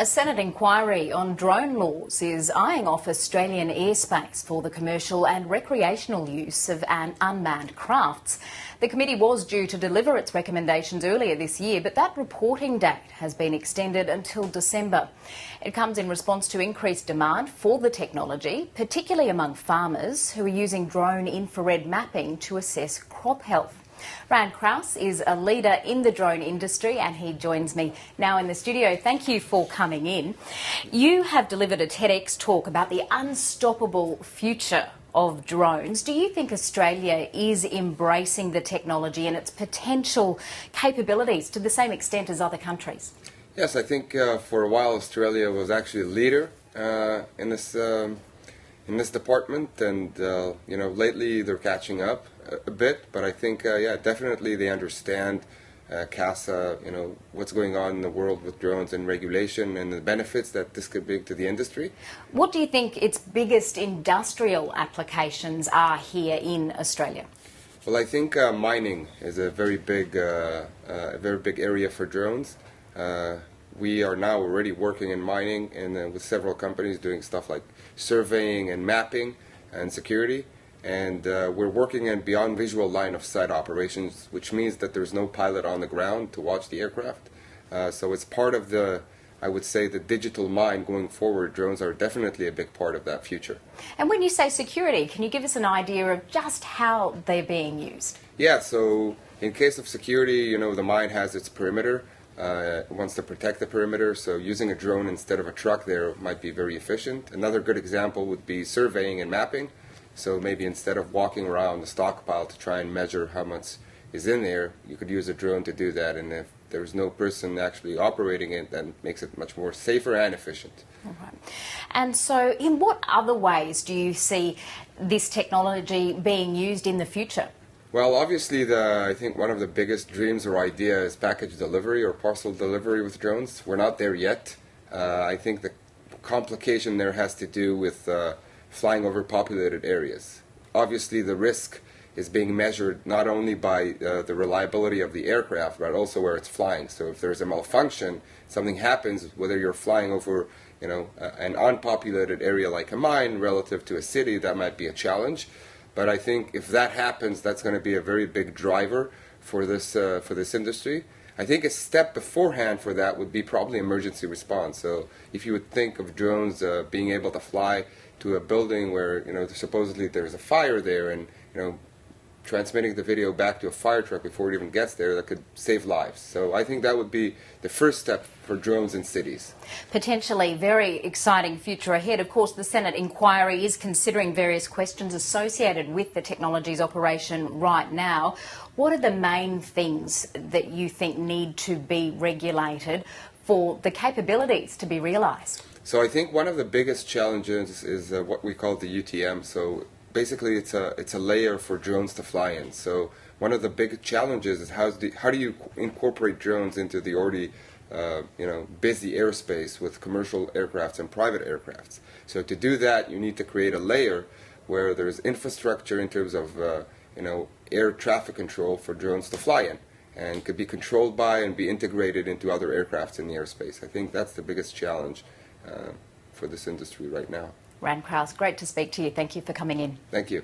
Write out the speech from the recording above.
A Senate inquiry on drone laws is eyeing off Australian airspace for the commercial and recreational use of unmanned crafts. The committee was due to deliver its recommendations earlier this year, but that reporting date has been extended until December. It comes in response to increased demand for the technology, particularly among farmers who are using drone infrared mapping to assess crop health. Ran Krauss is a leader in the drone industry and he joins me now in the studio. Thank you for coming in. You have delivered a TEDx talk about the unstoppable future of drones. Do you think Australia is embracing the technology and its potential capabilities to the same extent as other countries? Yes, I think for a while Australia was actually a leader in this department, and lately they're catching up a bit. But I think definitely they understand CASA, what's going on in the world with drones and regulation and the benefits that this could bring to the industry. What do you think its biggest industrial applications are here in Australia? Well, I think mining is a very big area for drones. We are now already working in mining and with several companies doing stuff like surveying and mapping and security. And we're working in beyond visual line of sight operations, which means that there's no pilot on the ground to watch the aircraft. So it's part of the digital mind going forward. Drones are definitely a big part of that future. And when you say security, can you give us an idea of just how they're being used? Yeah, so in case of security, the mine has its perimeter. It wants to protect the perimeter, so using a drone instead of a truck there might be very efficient. Another good example would be surveying and mapping. So maybe instead of walking around the stockpile to try and measure how much is in there, you could use a drone to do that. And if there's no person actually operating it, then it makes it much more safer and efficient. All right. And so in what other ways do you see this technology being used in the future? Well, obviously, I think one of the biggest dreams or idea is package delivery or parcel delivery with drones. We're not there yet. I think the complication there has to do with flying over populated areas. Obviously, the risk is being measured not only by the reliability of the aircraft, but also where it's flying. So if there's a malfunction, something happens, whether you're flying over an unpopulated area like a mine relative to a city, that might be a challenge. But I think if that happens, that's going to be a very big driver for this industry. I think a step beforehand for that would be probably emergency response. So if you would think of drones being able to fly to a building where supposedly there's a fire there, and transmitting the video back to a fire truck before it even gets there, that could save lives. So I think that would be the first step for drones in cities. Potentially very exciting future ahead. Of course, the Senate inquiry is considering various questions associated with the technology's operation right now. What are the main things that you think need to be regulated for the capabilities to be realised? So I think one of the biggest challenges is what we call the UTM. So basically, it's a layer for drones to fly in. So one of the big challenges is how do you incorporate drones into the already busy airspace with commercial aircrafts and private aircrafts. So to do that, you need to create a layer where there's infrastructure in terms of air traffic control for drones to fly in, and could be controlled by and be integrated into other aircrafts in the airspace. I think that's the biggest challenge for this industry right now. Ran Krauss, great to speak to you. Thank you for coming in. Thank you.